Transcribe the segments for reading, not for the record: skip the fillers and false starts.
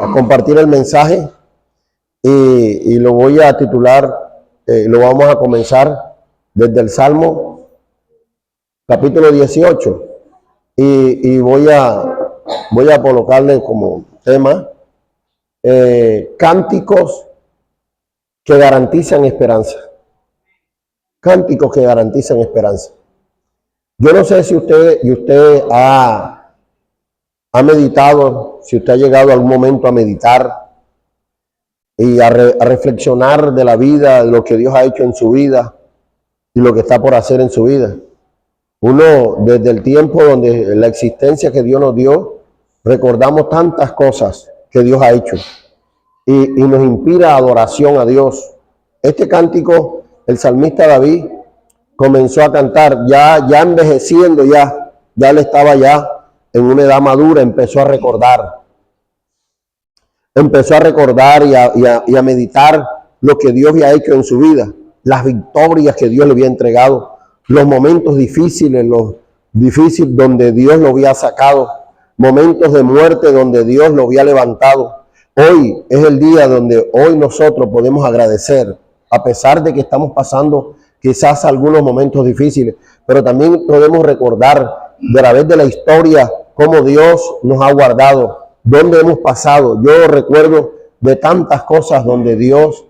a compartir el mensaje y lo voy a titular, lo vamos a comenzar desde el Salmo capítulo 18 y voy a colocarle como tema cánticos que garantizan esperanza. Cánticos que garantizan esperanza. Yo no sé si usted ha meditado, si usted ha llegado algún momento a meditar y a reflexionar de la vida, de lo que Dios ha hecho en su vida y lo que está por hacer en su vida. Uno, desde el tiempo donde la existencia que Dios nos dio, recordamos tantas cosas que Dios ha hecho y nos inspira adoración a Dios. Este cántico, el salmista David comenzó a cantar ya envejeciendo, ya él estaba ya en una edad madura, empezó a recordar y a meditar lo que Dios había hecho en su vida, las victorias que Dios le había entregado, los momentos difíciles, donde Dios lo había sacado, momentos de muerte donde Dios lo había levantado. Hoy es el día donde hoy nosotros podemos agradecer, a pesar de que estamos pasando quizás algunos momentos difíciles, pero también podemos recordar de la vez de la historia cómo Dios nos ha guardado, dónde hemos pasado. Yo recuerdo de tantas cosas donde Dios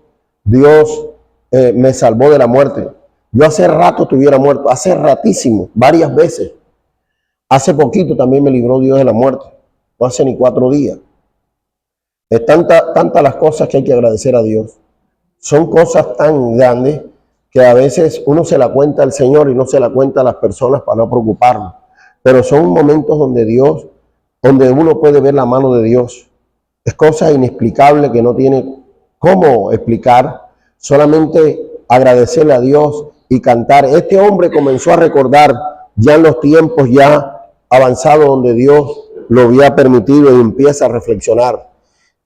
me salvó de la muerte. Yo hace rato estuviera muerto, hace ratísimo, varias veces. Hace poquito también me libró Dios de la muerte, no hace ni 4 días. Es tantas las cosas que hay que agradecer a Dios. Son cosas tan grandes que a veces uno se la cuenta al Señor y no se la cuenta a las personas para no preocuparnos. Pero son momentos donde uno puede ver la mano de Dios. Es cosa inexplicable que no tiene cómo explicar, solamente agradecerle a Dios y cantar. Este hombre comenzó a recordar ya en los tiempos ya avanzados donde Dios lo había permitido y empieza a reflexionar.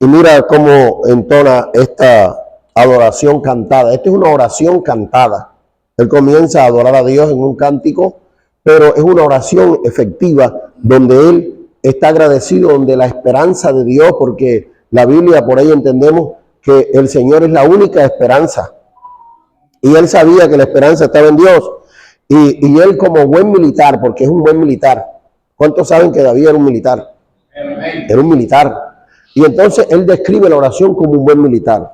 Y mira cómo entona esta adoración cantada. Esta es una oración cantada. Él comienza a adorar a Dios en un cántico, pero es una oración efectiva donde él está agradecido, donde la esperanza de Dios, porque la Biblia, por ahí entendemos que el Señor es la única esperanza. Y él sabía que la esperanza estaba en Dios. Y él como buen militar, porque es un buen militar. ¿Cuántos saben que David era un militar? Era un militar. Y entonces él describe la oración como un buen militar.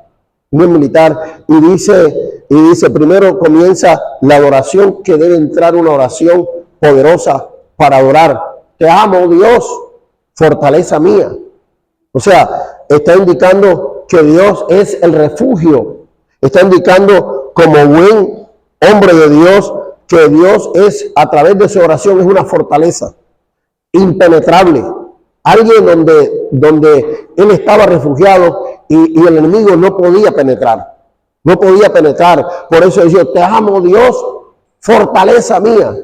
Un buen militar. Y dice, primero comienza la adoración, que debe entrar una oración poderosa para adorar. Te amo, Dios, fortaleza mía. O sea, está indicando que Dios es el refugio. Está indicando como buen hombre de Dios que Dios es, a través de su oración, es una fortaleza impenetrable. Alguien donde él estaba refugiado y el enemigo no podía penetrar. No podía penetrar. Por eso dice, te amo, Dios, fortaleza mía.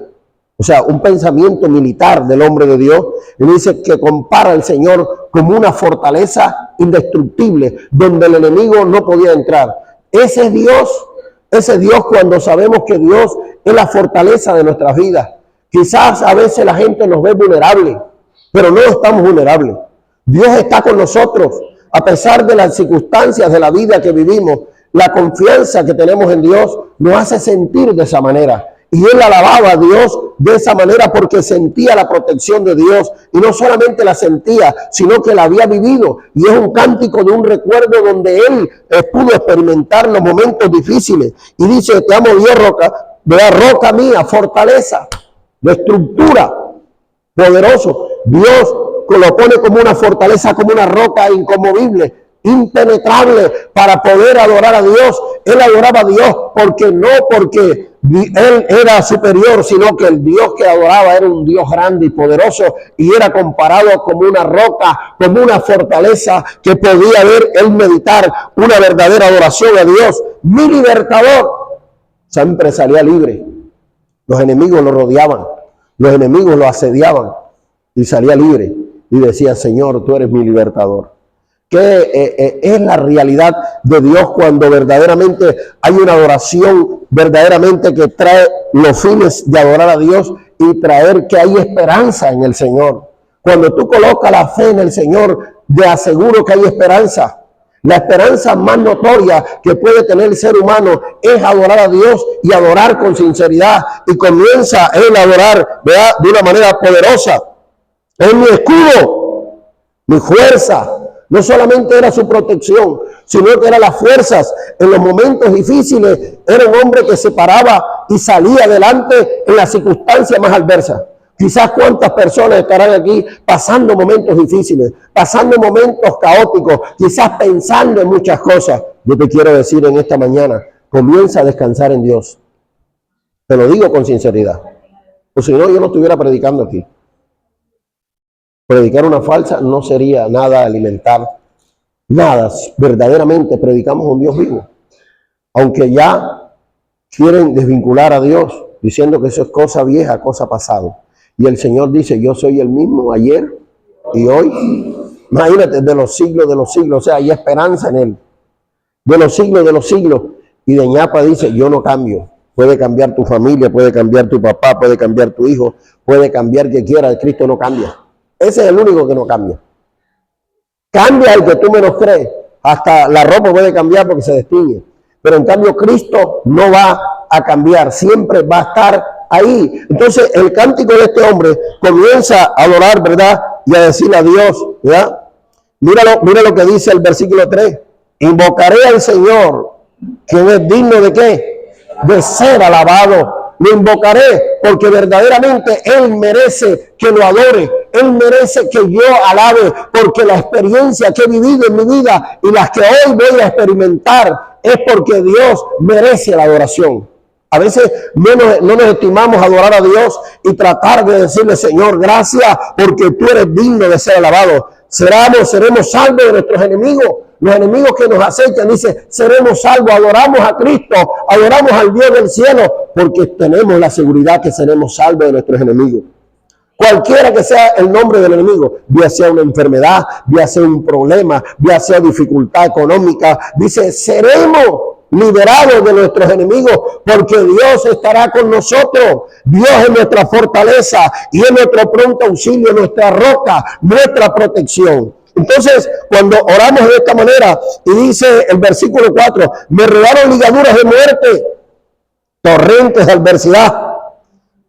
O sea, un pensamiento militar del hombre de Dios. Y dice que compara al Señor como una fortaleza indestructible, donde el enemigo no podía entrar. Ese Dios cuando sabemos que Dios es la fortaleza de nuestras vidas. Quizás a veces la gente nos ve vulnerables, pero no estamos vulnerables. Dios está con nosotros, a pesar de las circunstancias de la vida que vivimos. La confianza que tenemos en Dios nos hace sentir de esa manera. Y él alababa a Dios de esa manera porque sentía la protección de Dios. Y no solamente la sentía, sino que la había vivido. Y es un cántico de un recuerdo donde él pudo experimentar los momentos difíciles. Y dice, te amo, Dios, roca mía, fortaleza, de estructura, poderoso. Dios lo pone como una fortaleza, como una roca inconmovible, impenetrable, para poder adorar a Dios. Él adoraba a Dios porque él era superior, sino que el Dios que adoraba era un Dios grande y poderoso, y era comparado como una roca, como una fortaleza que podía ver él meditar una verdadera adoración a Dios. Mi libertador siempre salía libre. Los enemigos lo rodeaban, los enemigos lo asediaban y salía libre y decía, Señor, tú eres mi libertador. Que es la realidad de Dios cuando verdaderamente hay una adoración verdaderamente que trae los fines de adorar a Dios y traer que hay esperanza en el Señor. Cuando tú colocas la fe en el Señor, de aseguro que hay esperanza. La esperanza más notoria que puede tener el ser humano es adorar a Dios y adorar con sinceridad. Y comienza él a adorar, ¿verdad?, de una manera poderosa. Es mi escudo, mi fuerza. No solamente era su protección, sino que eran las fuerzas en los momentos difíciles. Era un hombre que se paraba y salía adelante en las circunstancias más adversas. Quizás cuántas personas estarán aquí pasando momentos difíciles, pasando momentos caóticos, quizás pensando en muchas cosas. Yo te quiero decir en esta mañana, comienza a descansar en Dios. Te lo digo con sinceridad. O si no, yo no estuviera predicando aquí. Predicar una falsa no sería nada alimentar, nada. Verdaderamente predicamos un Dios vivo. Aunque ya quieren desvincular a Dios, diciendo que eso es cosa vieja, cosa pasada. Y el Señor dice, yo soy el mismo ayer y hoy. Imagínate, de los siglos, o sea, hay esperanza en Él. De los siglos. Y de ñapa dice, yo no cambio. Puede cambiar tu familia, puede cambiar tu papá, puede cambiar tu hijo, puede cambiar que quiera, el Cristo no cambia. Ese es el único que no cambia. Cambia el que tú menos crees. Hasta la ropa puede cambiar porque se destiñe. Pero en cambio Cristo no va a cambiar, siempre va a estar ahí. Entonces el cántico de este hombre comienza a adorar, ¿verdad?, y a decirle a Dios, ¿verdad? Mira lo que dice el versículo 3. Invocaré al Señor, quien es digno de ¿qué? De ser alabado. Lo invocaré porque verdaderamente Él merece que lo adore. Él merece que yo alabe, porque la experiencia que he vivido en mi vida y las que hoy voy a experimentar es porque Dios merece la adoración. A veces no nos estimamos adorar a Dios y tratar de decirle, Señor, gracias porque tú eres digno de ser alabado. Seremos salvos de nuestros enemigos. Los enemigos que nos acechan, dice, seremos salvos, adoramos a Cristo, adoramos al Dios del cielo, porque tenemos la seguridad que seremos salvos de nuestros enemigos. Cualquiera que sea el nombre del enemigo, ya sea una enfermedad, ya sea un problema, ya sea dificultad económica, dice, seremos liberados de nuestros enemigos, porque Dios estará con nosotros. Dios es nuestra fortaleza y es nuestro pronto auxilio, nuestra roca, nuestra protección. Entonces, cuando oramos de esta manera, y dice el versículo 4, me rodearon ligaduras de muerte, torrentes de adversidad,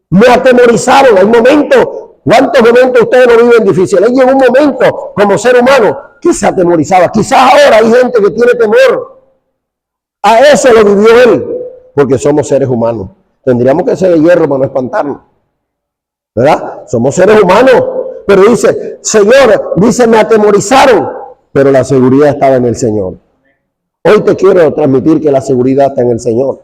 me atemorizaron. Hay momentos, ¿cuántos momentos ustedes no viven difíciles? Hay llegó un momento como ser humano que se atemorizaba. Quizás ahora hay gente que tiene temor. A eso lo vivió él, porque somos seres humanos. Tendríamos que ser de hierro para no espantarnos, ¿verdad? Somos seres humanos. Pero dice, Señor, dice, me atemorizaron, pero la seguridad estaba en el Señor. Hoy te quiero transmitir que la seguridad está en el Señor.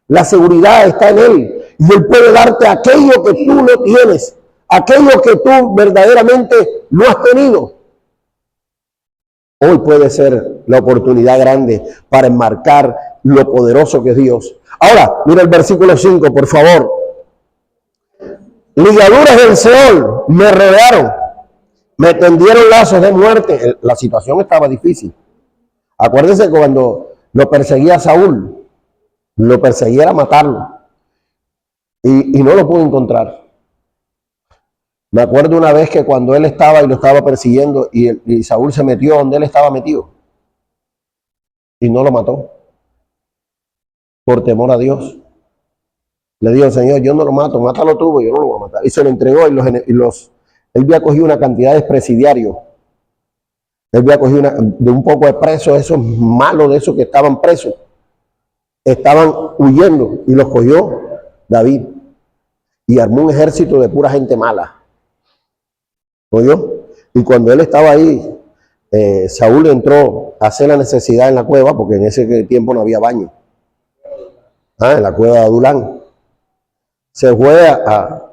La seguridad está en Él. Y Él puede darte aquello que tú no tienes, aquello que tú verdaderamente no has tenido. Hoy puede ser la oportunidad grande para enmarcar lo poderoso que es Dios. Ahora, mira el versículo 5, por favor. Ligaduras del Seol me rodearon, me tendieron lazos de muerte. La situación estaba difícil. Acuérdense cuando lo perseguía Saúl, lo perseguía era matarlo. Y no lo pudo encontrar. Me acuerdo una vez que cuando él estaba y lo estaba persiguiendo y Saúl se metió donde él estaba metido y no lo mató por temor a Dios. Le dijo, Señor, yo no lo mato, mátalo tú, yo no lo voy a matar. Y se lo entregó él había cogido una cantidad de presidiarios. Él había cogido de un poco de presos, esos malos de esos que estaban presos. Estaban huyendo y los cogió David. Y armó un ejército de pura gente mala. ¿Oyó? Y cuando él estaba ahí, Saúl entró a hacer la necesidad en la cueva, porque en ese tiempo no había baño. En la cueva de Adulán. Se fue a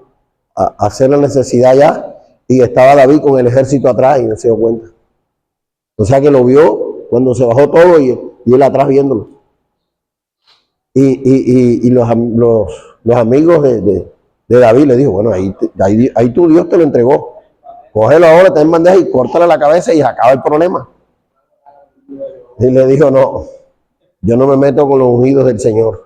hacer la necesidad allá y estaba David con el ejército atrás y no se dio cuenta. O sea que lo vio cuando se bajó todo y él atrás viéndolo. Y los amigos de David le dijo, bueno, ahí tu Dios te lo entregó. Cógelo ahora, ten bandeja y córtale la cabeza y acaba el problema. Y le dijo, no, yo no me meto con los ungidos del Señor.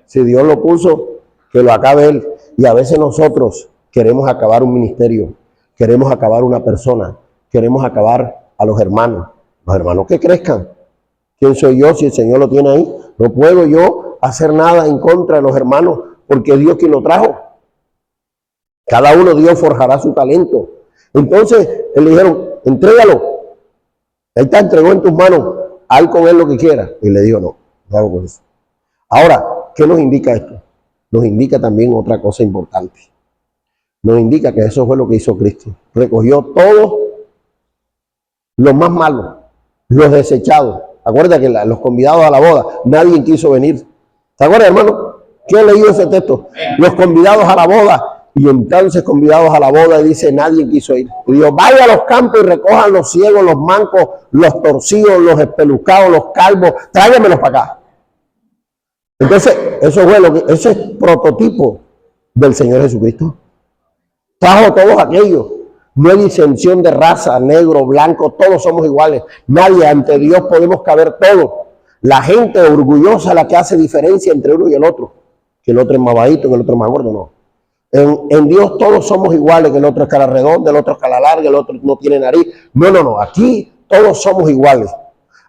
Si Dios lo puso, que lo acabe Él. Y a veces nosotros queremos acabar un ministerio, queremos acabar una persona, queremos acabar a los hermanos que crezcan. ¿Quién soy yo si el Señor lo tiene ahí? No puedo yo hacer nada en contra de los hermanos porque es Dios quien lo trajo. Cada uno Dios forjará su talento. Entonces, le dijeron, entrégalo. Él te entregó en tus manos, haz con él lo que quiera. Y le dijo, no hago con eso. Ahora, ¿qué nos indica esto? Nos indica también otra cosa importante. Nos indica que eso fue lo que hizo Cristo. Recogió todos los más malos, los desechados. Acuérdate que los convidados a la boda, nadie quiso venir. ¿Te acuerdas, hermano? ¿Quién leyó ese texto? Los convidados a la boda. Y entonces convidados a la boda, dice, nadie quiso ir. Y dijo, vaya a los campos y recojan los ciegos, los mancos, los torcidos, los espelucados, los calvos, tráigamelos para acá. Entonces, eso fue ese es prototipo del Señor Jesucristo. Trajo todos aquellos. No hay disensión de raza, negro, blanco, todos somos iguales. Nadie, ante Dios podemos caber todos. La gente orgullosa es la que hace diferencia entre uno y el otro. Que el otro es más bajito, que el otro es más gordo, no. En Dios todos somos iguales, que el otro es cara redonda, el otro es cara larga, el otro no tiene nariz. No, aquí todos somos iguales.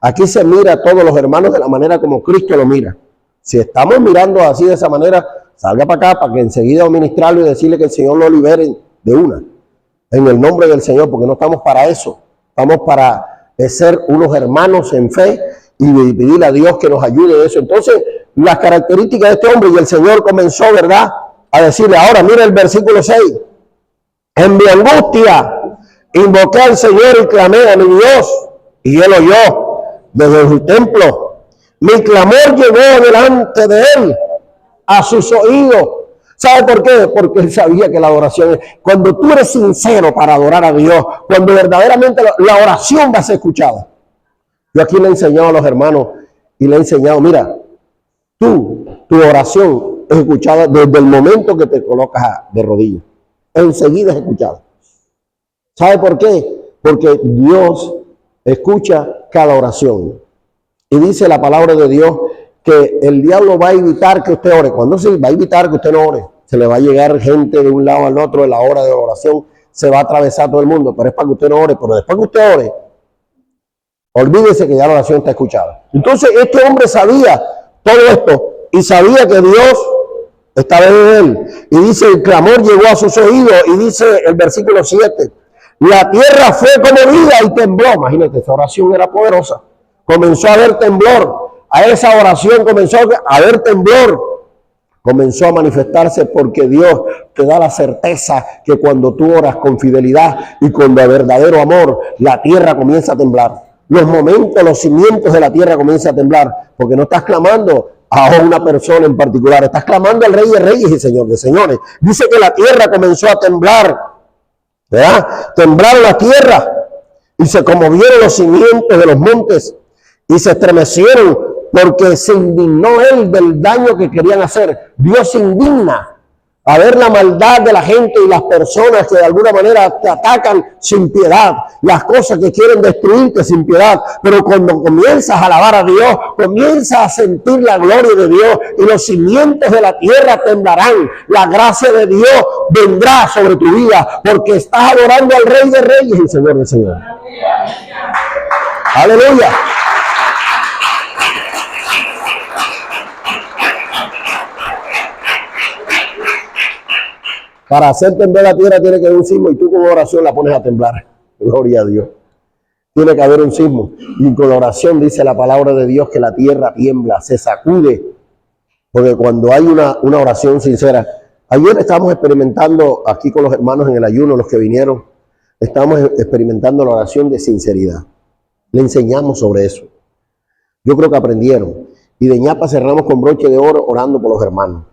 Aquí se mira a todos los hermanos de la manera como Cristo lo mira. Si estamos mirando así de esa manera, salga para acá para que enseguida ministrarlo y decirle que el Señor lo libere de una. En el nombre del Señor, porque no estamos para eso. Estamos para ser unos hermanos en fe y pedirle a Dios que nos ayude en eso. Entonces, las características de este hombre, y el Señor comenzó, ¿verdad?, a decirle, ahora mira el versículo 6. En mi angustia invoqué al Señor y clamé a mi Dios, y Él oyó desde su templo. Mi clamor llegó delante de Él, a sus oídos. ¿Sabe por qué? Porque Él sabía que la adoración es, cuando tú eres sincero para adorar a Dios, cuando verdaderamente la oración va a ser escuchada. Yo aquí le he enseñado a los hermanos y le he enseñado, mira, tu oración es escuchada desde el momento que te colocas de rodillas. Enseguida es escuchada. ¿Sabe por qué? Porque Dios escucha cada oración. Y dice la palabra de Dios que el diablo va a evitar que usted ore. ¿Cuándo se va a evitar que usted no ore? Se le va a llegar gente de un lado al otro en la hora de la oración. Se va a atravesar todo el mundo, pero es para que usted no ore. Pero después que usted ore, olvídese que ya la oración está escuchada. Entonces este hombre sabía todo esto y sabía que Dios estaba en él. Y dice, el clamor llegó a sus oídos. Y dice el versículo 7, la tierra fue conmovida y tembló. Imagínate, esa oración era poderosa. Comenzó a haber temblor. A esa oración comenzó a haber temblor. Comenzó a manifestarse porque Dios te da la certeza que cuando tú oras con fidelidad y con verdadero amor, la tierra comienza a temblar. Los momentos, los cimientos de la tierra comienzan a temblar, porque no estás clamando a una persona en particular, estás clamando al Rey de Reyes y Señor de Señores. Dice que la tierra comenzó a temblar, ¿verdad? Temblaron la tierra y se conmovieron los cimientos de los montes y se estremecieron porque se indignó Él del daño que querían hacer. Dios se indigna a ver la maldad de la gente y las personas que de alguna manera te atacan sin piedad, las cosas que quieren destruirte sin piedad. Pero cuando comienzas a alabar a Dios, comienzas a sentir la gloria de Dios y los cimientos de la tierra temblarán. La gracia de Dios vendrá sobre tu vida porque estás adorando al Rey de Reyes y Señor de Señores. Aleluya. Para hacer temblar la tierra tiene que haber un sismo y tú con oración la pones a temblar. Gloria a Dios. Tiene que haber un sismo. Y con la oración dice la palabra de Dios que la tierra tiembla, se sacude. Porque cuando hay una oración sincera. Ayer estábamos experimentando aquí con los hermanos en el ayuno, los que vinieron. Estamos experimentando la oración de sinceridad. Le enseñamos sobre eso. Yo creo que aprendieron. Y de ñapa cerramos con broche de oro orando por los hermanos.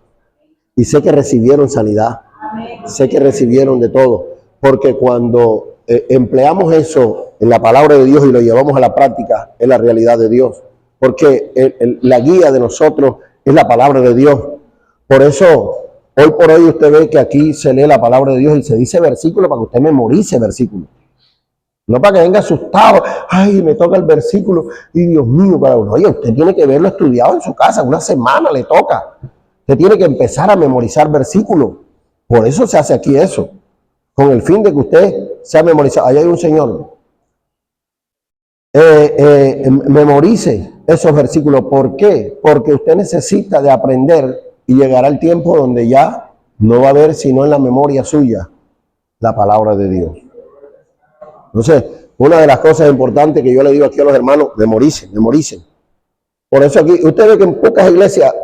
Y sé que recibieron sanidad. Sé que recibieron de todo, porque cuando empleamos eso en la palabra de Dios y lo llevamos a la práctica, es la realidad de Dios, porque la guía de nosotros es la palabra de Dios. Por eso, hoy por hoy usted ve que aquí se lee la palabra de Dios y se dice versículo para que usted memorice versículo. No para que venga asustado, ay, me toca el versículo, y Dios mío, para uno. Oye, usted tiene que verlo estudiado en su casa, una semana le toca. Usted tiene que empezar a memorizar versículos. Por eso se hace aquí eso, con el fin de que usted sea memorizado. Allá hay un señor memorice esos versículos. ¿Por qué? Porque usted necesita de aprender y llegará el tiempo donde ya no va a haber sino en la memoria suya la palabra de Dios. Entonces, una de las cosas importantes que yo le digo aquí a los hermanos, memoricen, memoricen. Por eso aquí, usted ve que en pocas iglesias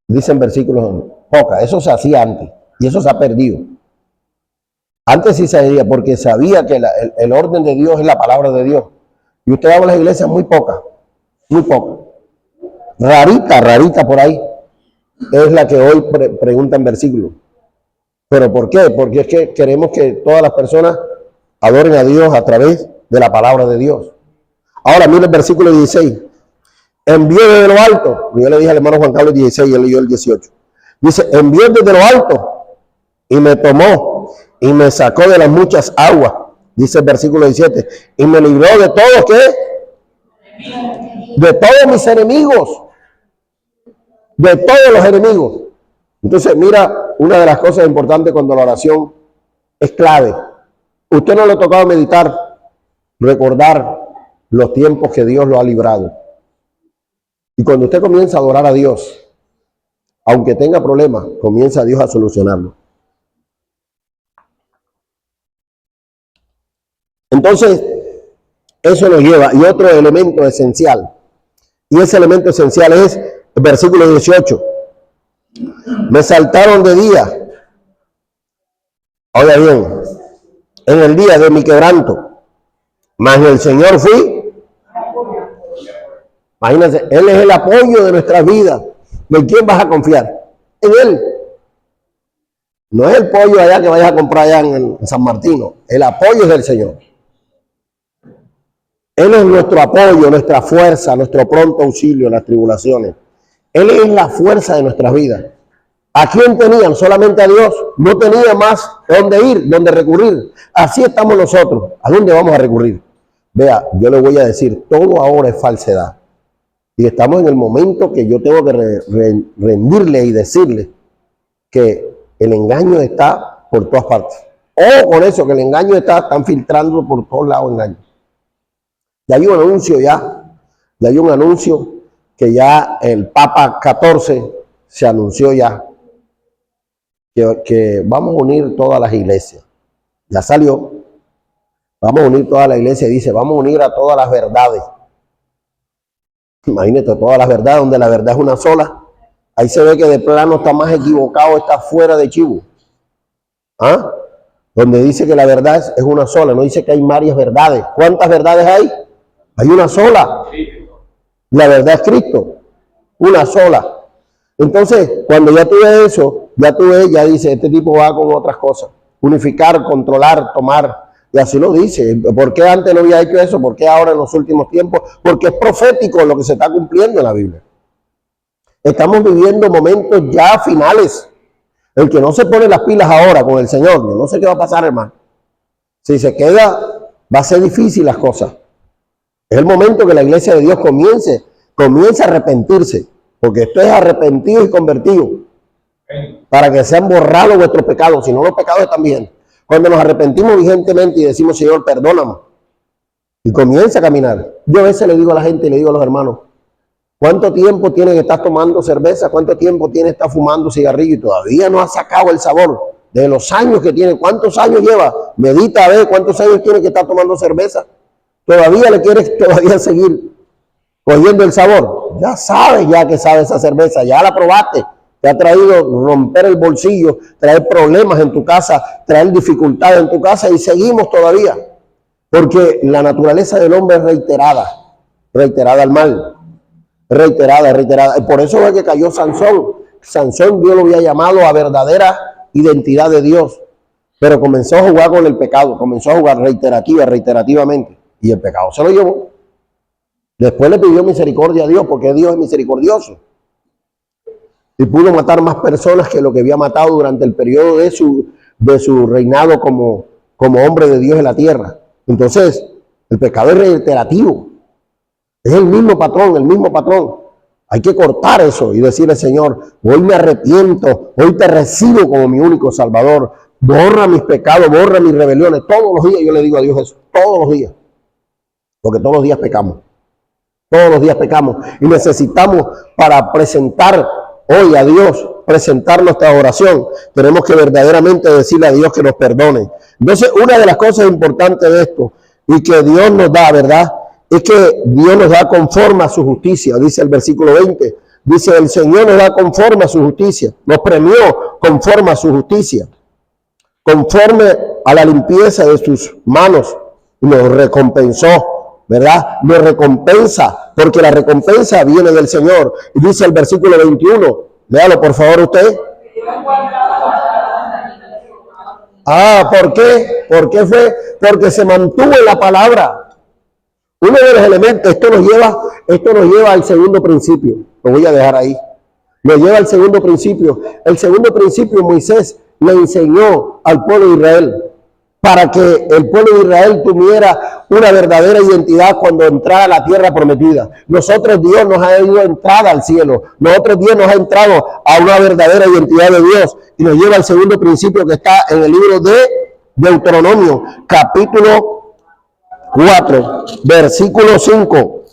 dicen versículos, pocas, eso se hacía antes y eso se ha perdido. Antes sí se hacía porque sabía que el orden de Dios es la palabra de Dios. Y usted va a las iglesias muy pocas, muy pocas. Rarita por ahí es la que hoy preguntan versículos. ¿Pero por qué? Porque es que queremos que todas las personas adoren a Dios a través de la palabra de Dios. Ahora mire el versículo 16. Envió desde lo alto. Yo le dije al hermano Juan Carlos 16 y él leyó el 18. Dice, envió desde lo alto y me tomó y me sacó de las muchas aguas. Dice el versículo 17. Y me libró de todos, ¿qué? De todos mis enemigos. De todos los enemigos. Entonces, mira, una de las cosas importantes cuando la oración es clave. Usted no le ha tocado meditar, recordar los tiempos que Dios lo ha librado. Y cuando usted comienza a adorar a Dios, aunque tenga problemas, comienza Dios a solucionarlo. Entonces, eso nos lleva. Y otro elemento esencial. Y ese elemento esencial es el versículo 18. Me saltaron de día. Oiga bien, en el día de mi quebranto. Mas el Señor fui. Imagínense, Él es el apoyo de nuestras vidas. ¿En quién vas a confiar? En Él. No es el pollo allá que vayas a comprar allá en San Martino. El apoyo es del Señor. Él es nuestro apoyo, nuestra fuerza, nuestro pronto auxilio en las tribulaciones. Él es la fuerza de nuestras vidas. ¿A quién tenían? Solamente a Dios. No tenía más dónde ir, dónde recurrir. Así estamos nosotros. ¿A dónde vamos a recurrir? Vea, yo le voy a decir, todo ahora es falsedad. Y estamos en el momento que yo tengo que rendirle y decirle que el engaño está por todas partes. Ojo con eso, que el engaño están filtrando por todos lados engaños. Ya hay un anuncio ya hay un anuncio que ya el Papa 14 se anunció ya, que vamos a unir todas las iglesias. Ya salió, vamos a unir todas las iglesias, dice, vamos a unir a todas las verdades. Imagínate, todas las verdades, donde la verdad es una sola. Ahí se ve que de plano está más equivocado, está fuera de chivo. ¿Ah? Donde dice que la verdad es una sola, no dice que hay varias verdades. ¿Cuántas verdades hay? Hay una sola. La verdad es Cristo. Una sola. Entonces, cuando ya tú ves eso, ya dice, este tipo va con otras cosas. Unificar, controlar, tomar. Y así lo dice. ¿Por qué antes no había hecho eso? ¿Por qué ahora en los últimos tiempos? Porque es profético lo que se está cumpliendo en la Biblia. Estamos viviendo momentos ya finales. El que no se pone las pilas ahora con el Señor, no sé qué va a pasar, hermano. Si se queda, va a ser difícil las cosas. Es el momento que la iglesia de Dios comience a arrepentirse. Porque esto es arrepentido y convertido. Para que sean borrados vuestros pecados. Si no, los pecados están bien. Cuando nos arrepentimos vigentemente y decimos, Señor, perdóname. Y comienza a caminar. Yo a veces le digo a la gente y le digo a los hermanos, ¿cuánto tiempo tiene que estar tomando cerveza? ¿Cuánto tiempo tiene que estar fumando cigarrillo? Y todavía no ha sacado el sabor de los años que tiene. ¿Cuántos años lleva? Medita a ver cuántos años tiene que estar tomando cerveza. ¿Todavía le quieres seguir cogiendo el sabor? Ya sabes que sabe esa cerveza, ya la probaste. Te ha traído romper el bolsillo, traer problemas en tu casa, traer dificultades en tu casa y seguimos todavía. Porque la naturaleza del hombre es reiterada al mal. Reiterada. Y por eso es que cayó Sansón. Sansón Dios lo había llamado a verdadera identidad de Dios. Pero comenzó a jugar con el pecado, comenzó a jugar reiterativamente. Y el pecado se lo llevó. Después le pidió misericordia a Dios, porque Dios es misericordioso. Y pudo matar más personas que lo que había matado durante el periodo de su reinado como hombre de Dios en la tierra. Entonces, el pecado es reiterativo. Es el mismo patrón. Hay que cortar eso y decirle, Señor, hoy me arrepiento, hoy te recibo como mi único Salvador. Borra mis pecados, borra mis rebeliones. Todos los días yo le digo a Dios eso, todos los días. porque todos los días pecamos. Todos los días pecamos y necesitamos, para presentar hoy a Dios, presentar nuestra oración, tenemos que verdaderamente decirle a Dios que nos perdone. Entonces, una de las cosas importantes de esto y que Dios nos da, ¿verdad?, es que Dios nos da conforme a su justicia. Dice el versículo 20, dice: el Señor nos da conforme a su justicia, nos premió conforme a su justicia, conforme a la limpieza de sus manos, y nos recompensó, ¿verdad? Nos recompensa, porque la recompensa viene del Señor. Y dice el versículo 21, léalo por favor usted. ¿Por qué? ¿Por qué fue? Porque se mantuvo en la palabra. Uno de los elementos, esto nos lleva al segundo principio. Lo voy a dejar ahí. Nos lleva al segundo principio. El segundo principio, Moisés le enseñó al pueblo de Israel, para que el pueblo de Israel tuviera una verdadera identidad cuando entrara a la tierra prometida. Nosotros, Dios nos ha ido entrada al cielo. Nosotros, Dios nos ha entrado a una verdadera identidad de Dios. Y nos lleva al segundo principio que está en el libro de Deuteronomio, capítulo 4, versículo 5.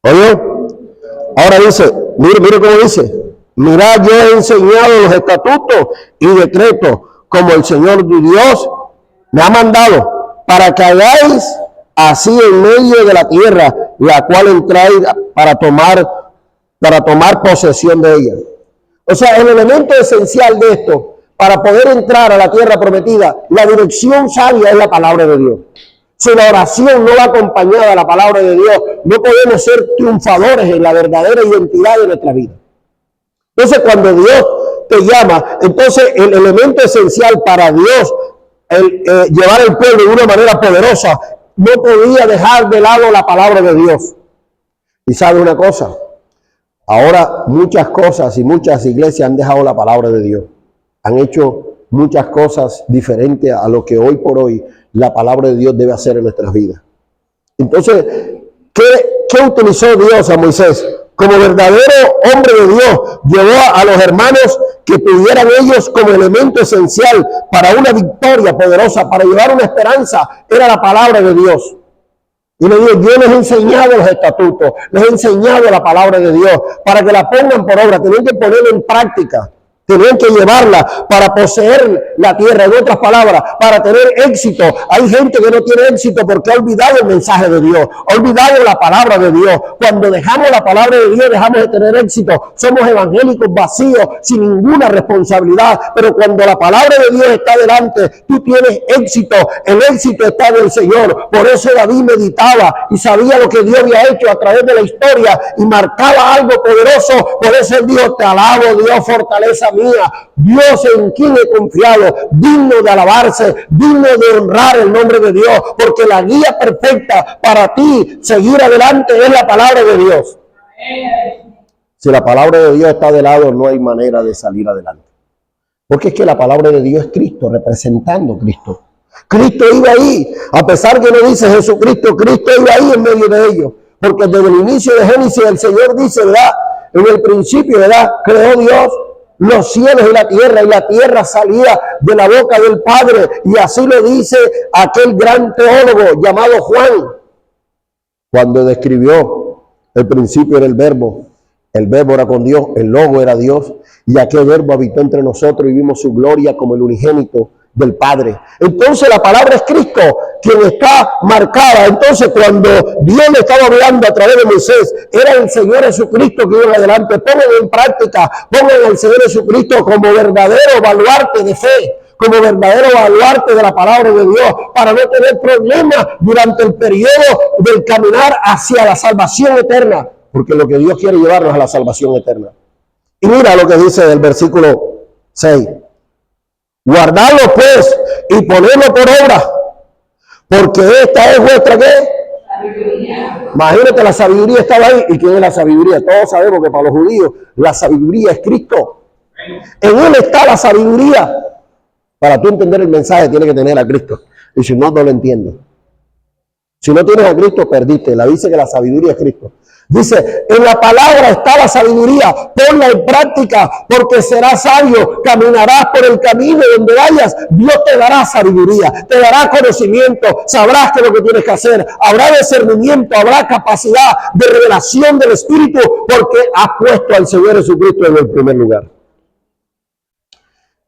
¿Oye? Ahora dice, mire cómo dice: mirad, yo he enseñado los estatutos y decretos como el Señor tu Dios me ha mandado, para que hagáis así en medio de la tierra, la cual entráis para tomar posesión de ella. O sea, el elemento esencial de esto, para poder entrar a la tierra prometida, la dirección sabia es la palabra de Dios. Si la oración no va acompañada a la palabra de Dios, no podemos ser triunfadores en la verdadera identidad de nuestra vida. Entonces, cuando Dios te llama, entonces el elemento esencial para Dios, llevar el pueblo de una manera poderosa, no podía dejar de lado la palabra de Dios. Y sabe una cosa, ahora muchas cosas y muchas iglesias han dejado la palabra de Dios. Han hecho muchas cosas diferentes a lo que hoy por hoy la palabra de Dios debe hacer en nuestras vidas. Entonces, ¿qué utilizó Dios a Moisés? Como verdadero hombre de Dios, llevó a los hermanos que tuvieran ellos como elemento esencial para una victoria poderosa, para llevar una esperanza, era la palabra de Dios. Y le digo, yo les he enseñado los estatutos, les he enseñado la palabra de Dios, para que la pongan por obra, tienen que ponerla en práctica. Tenían que llevarla para poseer la tierra. En otras palabras, para tener éxito. Hay gente que no tiene éxito porque ha olvidado el mensaje de Dios, ha olvidado la palabra de Dios. Cuando dejamos la palabra de Dios, dejamos de tener éxito. Somos evangélicos vacíos, sin ninguna responsabilidad. Pero cuando la palabra de Dios está delante, tú tienes éxito. El éxito está en el Señor. Por eso David meditaba y sabía lo que Dios había hecho a través de la historia y marcaba algo poderoso. Por eso él dijo: te alabo, Dios, fortaleza mía, Dios en quien he confiado, digno de alabarse, digno de honrar el nombre de Dios, porque la guía perfecta para ti seguir adelante es la palabra de Dios. Si la palabra de Dios está de lado, no hay manera de salir adelante, porque es que la palabra de Dios es Cristo, representando a Cristo. Cristo iba ahí, a pesar que no dice Jesucristo, Cristo iba ahí en medio de ellos, porque desde el inicio de Génesis el Señor dice, ¿verdad? En el principio, ¿verdad? Creó Dios los cielos y la tierra salía de la boca del Padre, y así lo dice aquel gran teólogo llamado Juan, cuando describió el principio era el verbo era con Dios, el logo era Dios, y aquel verbo habitó entre nosotros y vimos su gloria como el unigénito del Padre. Entonces la palabra es Cristo, quien está marcada. Entonces cuando Dios le estaba hablando a través de Moisés, era el Señor Jesucristo que iba adelante. Pongan en práctica, pongan al Señor Jesucristo como verdadero baluarte de fe, como verdadero baluarte de la palabra de Dios, para no tener problemas durante el periodo del caminar hacia la salvación eterna, porque lo que Dios quiere llevarnos a la salvación eterna. Y mira lo que dice el versículo 6. Guardadlo pues y ponedlo por obra, porque esta es vuestra ¿qué? Sabiduría. Imagínate, la sabiduría estaba ahí. ¿Y quién es la sabiduría? Todos sabemos que para los judíos la sabiduría es Cristo. En Él está la sabiduría. Para tú entender el mensaje tienes que tener a Cristo. Y si no, no lo entiendes. Si no tienes a Cristo, perdiste. La dice que la sabiduría es Cristo. Dice, en la palabra está la sabiduría, ponla en práctica, porque serás sabio, caminarás por el camino donde vayas, Dios te dará sabiduría, te dará conocimiento, sabrás qué es lo que tienes que hacer, habrá discernimiento, habrá capacidad de revelación del Espíritu, porque has puesto al Señor Jesucristo en el primer lugar.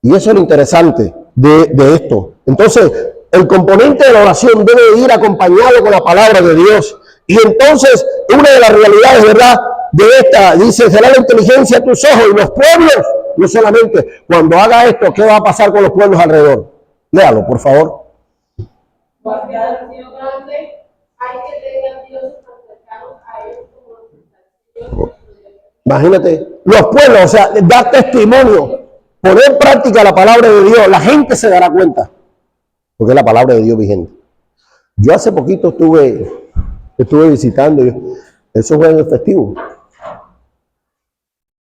Y eso es lo interesante de esto. Entonces, el componente de la oración debe ir acompañado con la palabra de Dios. Y entonces, una de las realidades, ¿verdad?, de esta, dice, será la inteligencia a tus ojos y los pueblos, no solamente, cuando haga esto, ¿qué va a pasar con los pueblos alrededor? Léalo, por favor. Porque al Dios grande hay que tener dioses tan cercanos a ellos como los. Imagínate, los pueblos, o sea, dar testimonio, poner en práctica la palabra de Dios, la gente se dará cuenta, porque es la palabra de Dios vigente. Yo hace poquito estuve visitando, eso fue en el festivo.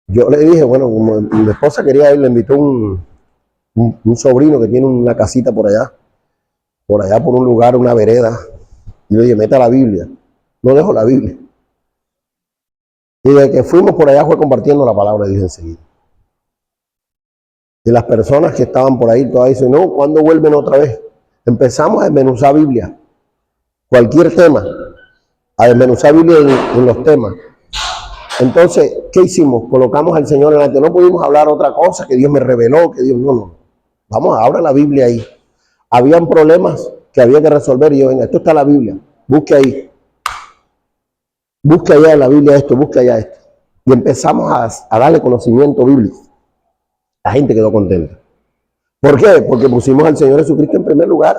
Yo le dije, bueno, como mi esposa quería ir, le invitó un sobrino que tiene una casita por allá por un lugar, una vereda. Y le dije, meta la Biblia. No dejo la Biblia. Y de que fuimos por allá fue compartiendo la palabra de Dios enseguida. Y las personas que estaban por ahí todavía dicen, no, ¿cuándo vuelven otra vez? Empezamos a desmenuzar Biblia. Cualquier tema. A desmenuzar Biblia en los temas. Entonces, ¿qué hicimos? Colocamos al Señor delante. No pudimos hablar otra cosa que Dios me reveló, que Dios no. Vamos, abra la Biblia ahí. Habían problemas que había que resolver y yo, venga, esto está en la Biblia, busque ahí. Busque allá en la Biblia esto, busque allá esto. Y empezamos a darle conocimiento bíblico. La gente quedó contenta. ¿Por qué? Porque pusimos al Señor Jesucristo en primer lugar.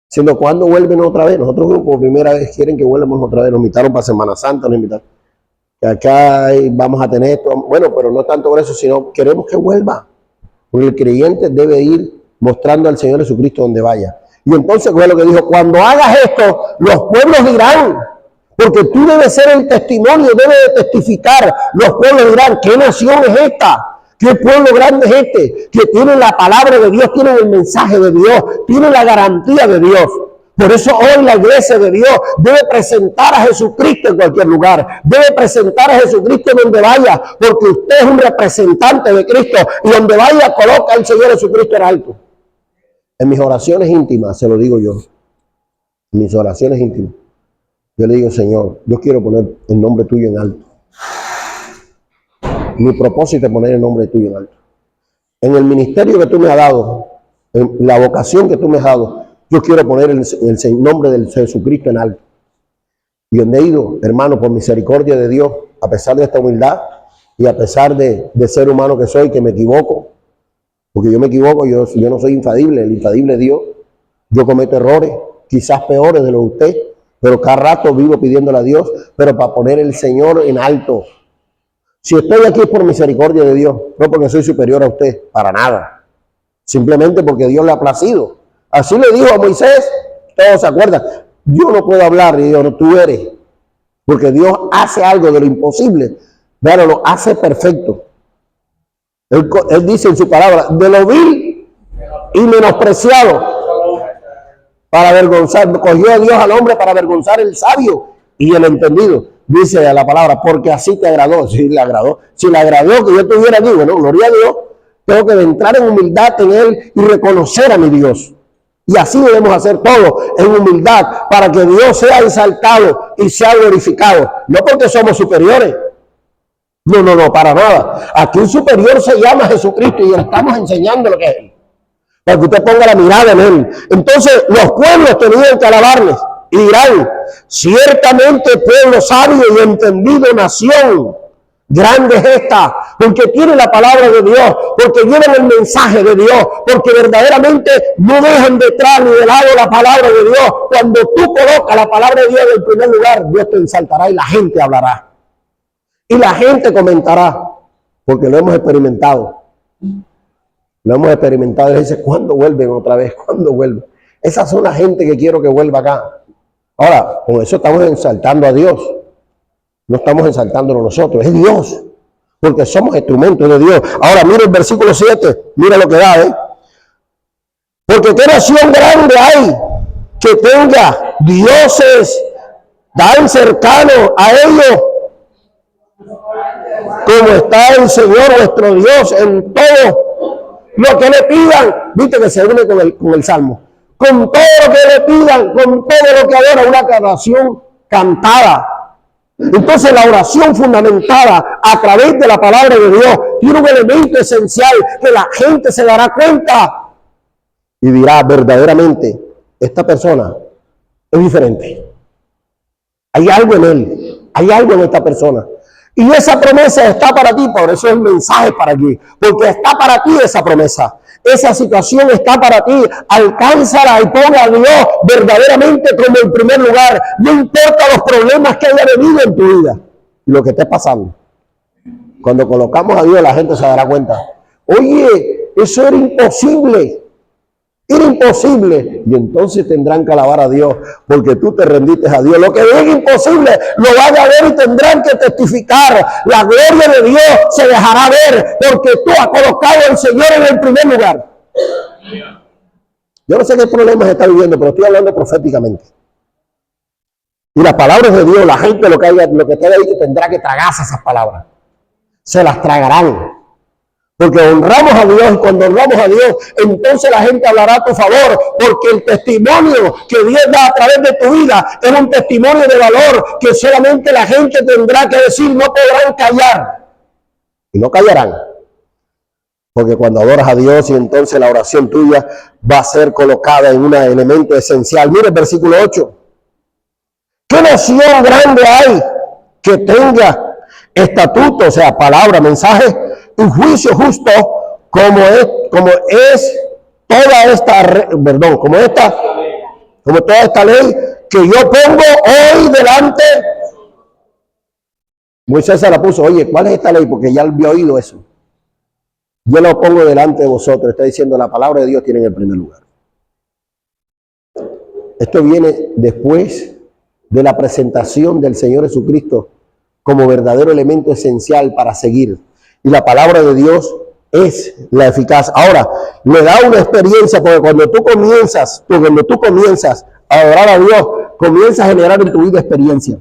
Siendo, ¿cuándo vuelven otra vez? Nosotros por primera vez quieren que vuelvamos otra vez. Nos invitaron para Semana Santa, nos invitaron. Que acá vamos a tener esto. Bueno, pero no tanto por eso, sino queremos que vuelva. Porque el creyente debe ir mostrando al Señor Jesucristo donde vaya. Y entonces fue lo que dijo, cuando hagas esto, los pueblos dirán, porque tú debes ser el testimonio, debes de testificar. Los pueblos dirán, ¿qué nación es esta? ¿Qué pueblo grande es este? Que tiene la palabra de Dios, tiene el mensaje de Dios, tiene la garantía de Dios. Por eso hoy la iglesia de Dios debe presentar a Jesucristo en cualquier lugar. Debe presentar a Jesucristo donde vaya, porque usted es un representante de Cristo. Y donde vaya, coloca al Señor Jesucristo en alto. En mis oraciones íntimas, se lo digo yo. En mis oraciones íntimas. Yo le digo, Señor, yo quiero poner el nombre tuyo en alto. Mi propósito es poner el nombre tuyo en alto. En el ministerio que tú me has dado, en la vocación que tú me has dado, yo quiero poner el nombre del Jesucristo en alto. Y donde he ido, hermano, por misericordia de Dios, a pesar de esta humildad y a pesar de ser humano que soy, que me equivoco, porque yo me equivoco, yo no soy infalible, el infalible es Dios. Yo cometo errores, quizás peores de los de usted, pero cada rato vivo pidiéndole a Dios, pero para poner el Señor en alto. Si estoy aquí es por misericordia de Dios, no porque soy superior a usted, para nada. Simplemente porque Dios le ha placido. Así le dijo a Moisés, todos se acuerdan, yo no puedo hablar, y Dios, no, tú eres. Porque Dios hace algo de lo imposible, pero lo hace perfecto. Él dice en su palabra, de lo vil y menospreciado, para avergonzar, cogió a Dios al hombre para avergonzar el sabio y el entendido. Dice la palabra, porque así te agradó. Si le agradó, que yo estuviera aquí, bueno, gloria a Dios, tengo que entrar en humildad en Él y reconocer a mi Dios. Y así debemos hacer todo, en humildad, para que Dios sea exaltado y sea glorificado. No porque somos superiores. No, para nada. Aquí un superior se llama Jesucristo y le estamos enseñando lo que es Él. Para que usted ponga la mirada en Él. Entonces los pueblos tenían que alabarles. Y dirán, ciertamente pueblo sabio y entendido nación, grande es esta, porque tiene la palabra de Dios, porque llevan el mensaje de Dios, porque verdaderamente no dejan detrás ni de lado la palabra de Dios. Cuando tú colocas la palabra de Dios en el primer lugar, Dios te ensaltará y la gente hablará. Y la gente comentará, porque lo hemos experimentado. Lo hemos experimentado y dice, ¿cuándo vuelven otra vez? ¿Cuándo vuelven? Esas son la gente que quiero que vuelva acá. Ahora, con eso estamos exaltando a Dios. No estamos exaltándolo nosotros, es Dios. Porque somos instrumentos de Dios. Ahora, mira el versículo 7, mira lo que da, Porque qué nación grande hay. que tenga dioses tan cercanos a ellos como está el Señor nuestro Dios en todo lo que le pidan. Viste que se une con el Salmo. Con todo lo que le pidan, con todo lo que adora, una oración cantada. Entonces la oración fundamentada a través de la palabra de Dios tiene un elemento esencial que la gente se dará cuenta y dirá verdaderamente, esta persona es diferente. Hay algo en él, hay algo en esta persona. Y esa promesa está para ti, por eso el mensaje para ti, porque está para ti esa promesa. Esa situación está para ti, alcánzala y ponga a Dios verdaderamente como el primer lugar. No importa los problemas que haya venido en tu vida y lo que esté pasando. Cuando colocamos a Dios, la gente se dará cuenta. Oye, eso era imposible. Era imposible. Y entonces tendrán que alabar a Dios porque tú te rendiste a Dios. Lo que es imposible lo van a ver y tendrán que testificar. La gloria de Dios se dejará ver porque tú has colocado al Señor en el primer lugar. Yo no sé qué problemas está viviendo, pero estoy hablando proféticamente. Y las palabras de Dios, la gente lo que esté ahí tendrá que tragarse esas palabras. Se las tragarán. Porque honramos a Dios y cuando honramos a Dios, entonces la gente hablará a tu favor, porque el testimonio que Dios da a través de tu vida es un testimonio de valor que solamente la gente tendrá que decir, no podrán callar. Y no callarán. Porque cuando adoras a Dios y entonces la oración tuya va a ser colocada en un elemento esencial. Mira el versículo 8. ¿Qué nación grande hay que tenga estatuto, o sea, palabra, mensaje, un juicio justo como es toda esta, como toda esta ley que yo pongo hoy delante? Moisés se la puso, oye, ¿cuál es esta ley? Porque ya había oído eso. Yo lo pongo delante de vosotros. Está diciendo, la palabra de Dios tiene en el primer lugar. Esto viene después de la presentación del Señor Jesucristo como verdadero elemento esencial para seguir. Y la palabra de Dios es la eficaz. Ahora, le da una experiencia, porque cuando tú comienzas a adorar a Dios, comienza a generar en tu vida experiencia.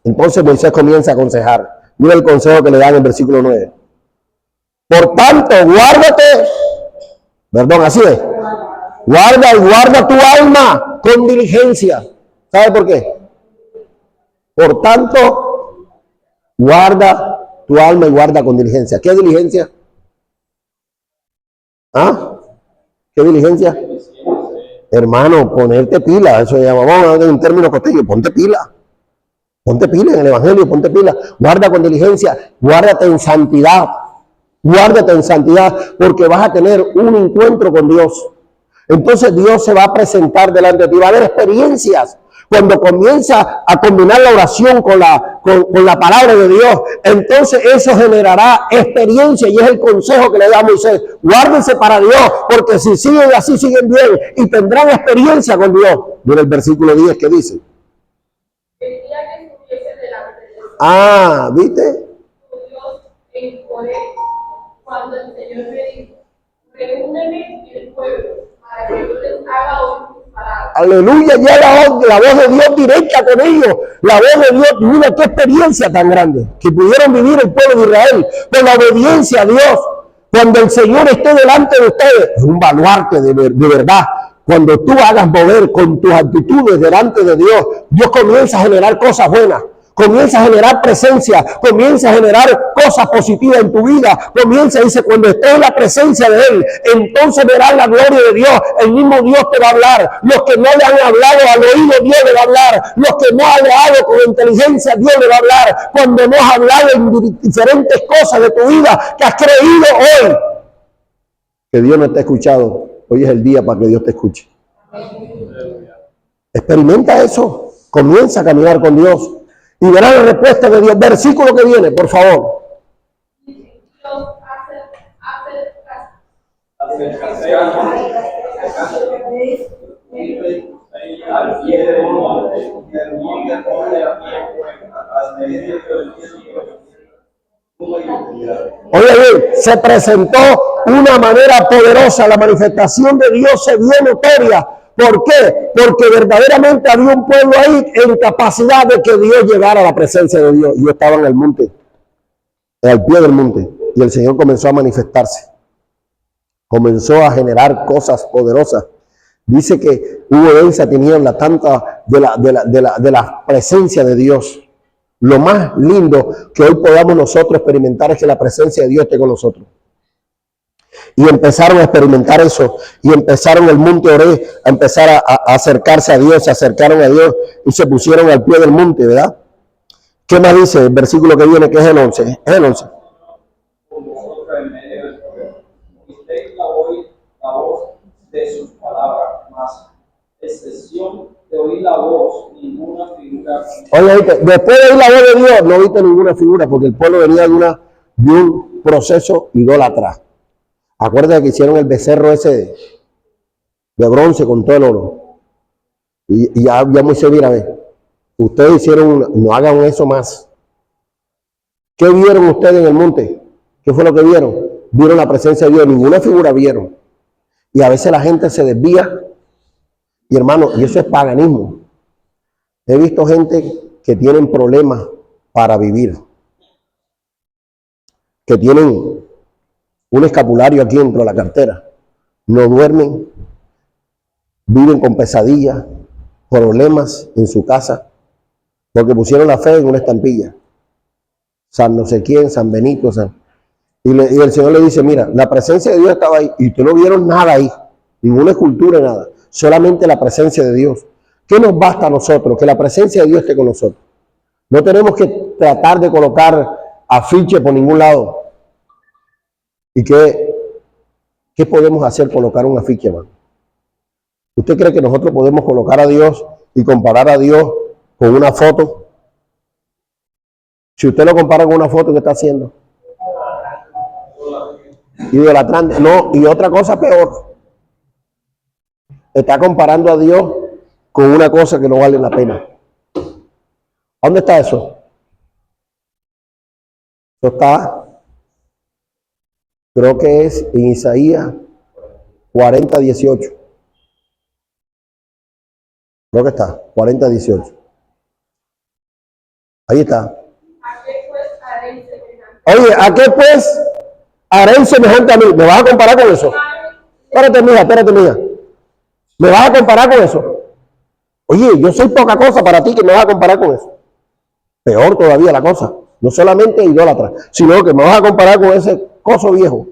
Entonces Moisés comienza a aconsejar. Mira el consejo que le dan en el versículo 9. Por tanto, así es. Guarda tu alma con diligencia. ¿Sabe por qué? Por tanto, guarda tu alma y guarda con diligencia. ¿Qué diligencia? ¿Ah? ¿Qué diligencia? Hermano, ponerte pila. Eso llamamos en términos costeños. Ponte pila. Ponte pila en el Evangelio, ponte pila. Guarda con diligencia. Guárdate en santidad. Guárdate en santidad porque vas a tener un encuentro con Dios. Entonces Dios se va a presentar delante de ti. Va a haber experiencias. Cuando comienza a combinar la oración con la palabra de Dios, entonces eso generará experiencia y es el consejo que le da a Moisés. Guárdense para Dios, porque si siguen así, siguen bien y tendrán experiencia con Dios. Mira el versículo 10 que dice. El día que estuviese delante de Dios. ¿Viste? Dios en Coré, cuando el Señor me dijo, reúneme el pueblo para que yo les haga oír. Aleluya, ya la voz de Dios directa con ellos. La voz de Dios, mira qué experiencia tan grande que pudieron vivir el pueblo de Israel con la obediencia a Dios. Cuando el Señor esté delante de ustedes, es un baluarte de verdad. Cuando tú hagas mover con tus actitudes delante de Dios, Dios comienza a generar cosas buenas. Comienza a generar presencia, comienza a generar cosas positivas en tu vida. Dice, cuando estés en la presencia de Él, entonces verás la gloria de Dios. El mismo Dios te va a hablar. Los que no le han hablado al oído, Dios le va a hablar. Los que no han hablado con inteligencia, Dios le va a hablar. Cuando no has hablado en diferentes cosas de tu vida que has creído hoy, que Dios no te ha escuchado, hoy es el día para que Dios te escuche. Experimenta eso. Comienza a caminar con Dios. Y verán la respuesta de Dios. Versículo que viene, por favor. Oye bien, se presentó una manera poderosa. La manifestación de Dios se vio notoria ¿Por qué? Porque verdaderamente había un pueblo ahí en capacidad de que Dios llegara a la presencia de Dios. Yo estaba en el monte, al pie del monte, y el Señor comenzó a manifestarse. Comenzó a generar cosas poderosas. Dice que hubo densa tiniebla, tanta de la presencia de Dios. Lo más lindo que hoy podamos nosotros experimentar es que la presencia de Dios esté con nosotros. Y empezaron a experimentar eso, y empezaron el monte Oré a empezar a acercarse a Dios, se acercaron a Dios y se pusieron al pie del monte, ¿verdad? ¿Qué más dice el versículo que viene, que es el 11? Es el 11. La voz de sus palabras, más excepción de oír la voz, ninguna figura. Oye, después de oír la voz de Dios, no viste ninguna figura, porque el pueblo venía de un proceso idólatra. Acuérdate que hicieron el becerro ese de bronce con todo el oro. Y ya Moisés, mira, ustedes hicieron, no hagan eso más. ¿Qué vieron ustedes en el monte? ¿Qué fue lo que vieron? Vieron la presencia de Dios, ninguna figura vieron. Y a veces la gente se desvía. Y hermano, y eso es paganismo. He visto gente que tienen problemas para vivir. Que tienen un escapulario aquí dentro de la cartera. No duermen. Viven con pesadillas, problemas en su casa. Porque pusieron la fe en una estampilla. San no sé quién, San Benito, y el Señor le dice, mira, la presencia de Dios estaba ahí y ustedes no vieron nada ahí, ninguna escultura, nada, solamente la presencia de Dios. ¿Qué nos basta a nosotros? Que la presencia de Dios esté con nosotros. No tenemos que tratar de colocar afiche por ningún lado. ¿Y qué podemos hacer? Colocar un afiche, hermano. ¿Usted cree que nosotros podemos colocar a Dios y comparar a Dios con una foto? Si usted lo compara con una foto, ¿qué está haciendo? Idolatrando. No, y otra cosa peor. Está comparando a Dios con una cosa que no vale la pena. ¿Dónde está eso? Eso está, creo que es en Isaías 40:18. Creo que está, 40:18. Ahí está. Oye, ¿a qué pues haré semejante a mí? ¿Me vas a comparar con eso? Espérate, mija. ¿Me vas a comparar con eso? Oye, yo soy poca cosa para ti que me vas a comparar con eso. Peor todavía la cosa. No solamente idólatra, sino que me vas a comparar con ese coso viejo.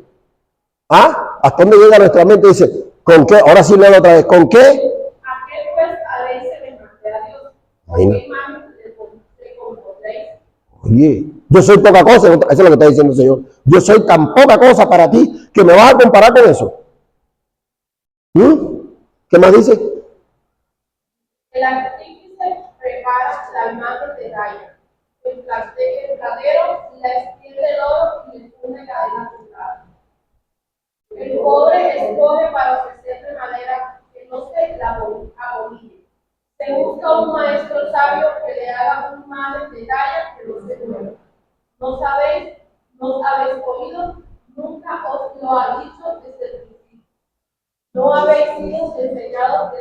¿Ah? ¿Hasta dónde llega nuestra mente? Dice, ¿con qué? Ahora sí leo otra vez. ¿Con qué? ¿A qué pues haréis semejante a Dios? ¿Con qué imagen le compondréis? Oye, yo soy poca cosa, eso es lo que está diciendo el Señor. Yo soy tan poca cosa para ti que me vas a comparar con eso. ¿Qué más dice? El artífice prepara la imagen de talla. El platero la extiende el oro y le pone cadenas doradas. El pobre escoge para ofrecerle madera que no se la abomine. Se busca un maestro sabio que le haga un imagen de talla que no se mueva. ¿No habéis oído? Nunca os lo ha dicho desde el principio. ¿No habéis sido enseñados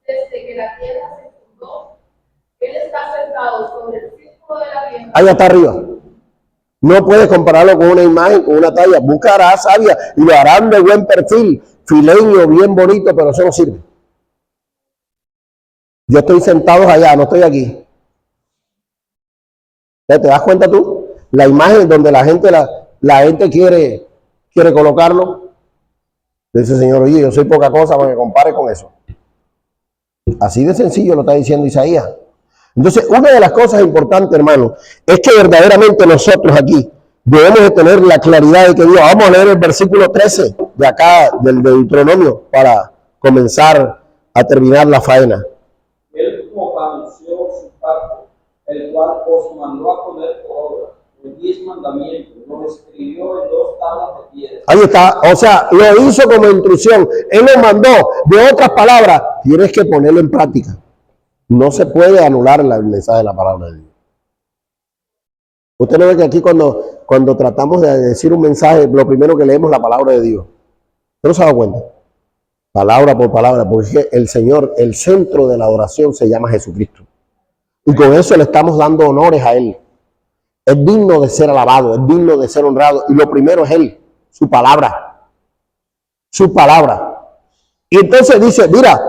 desde que la tierra se fundó? Él está sentado sobre el círculo de la tierra. Allá está arriba. No puedes compararlo con una imagen, con una talla. Buscará sabia y lo harán de buen perfil, fileño, bien bonito, pero eso no sirve. Yo estoy sentado allá, no estoy aquí. ¿Te das cuenta tú? La imagen donde la gente quiere colocarlo. Dice el Señor, oye, yo soy poca cosa para que compare con eso. Así de sencillo lo está diciendo Isaías. Entonces, una de las cosas importantes, hermano, es que verdaderamente nosotros aquí debemos de tener la claridad de que Dios, vamos a leer el versículo 13 de acá, del Deuteronomio, para comenzar a terminar la faena. Él os anunció su pacto, el cual os mandó a poner por obra, los 10 mandamientos, los escribió en 2 tablas de piedra. Ahí está, o sea, lo hizo como instrucción, Él lo mandó. De otras palabras, tienes que ponerlo en práctica. No se puede anular el mensaje de la palabra de Dios. Usted no ve que aquí cuando tratamos de decir un mensaje, lo primero que leemos es la palabra de Dios. ¿Usted no se da cuenta? palabra por palabra, porque el Señor, el centro de la adoración se llama Jesucristo. Y con eso le estamos dando honores a Él. Es digno de ser alabado, es digno de ser honrado. Y lo primero es Él, su palabra. Su palabra. Y entonces dice, mira,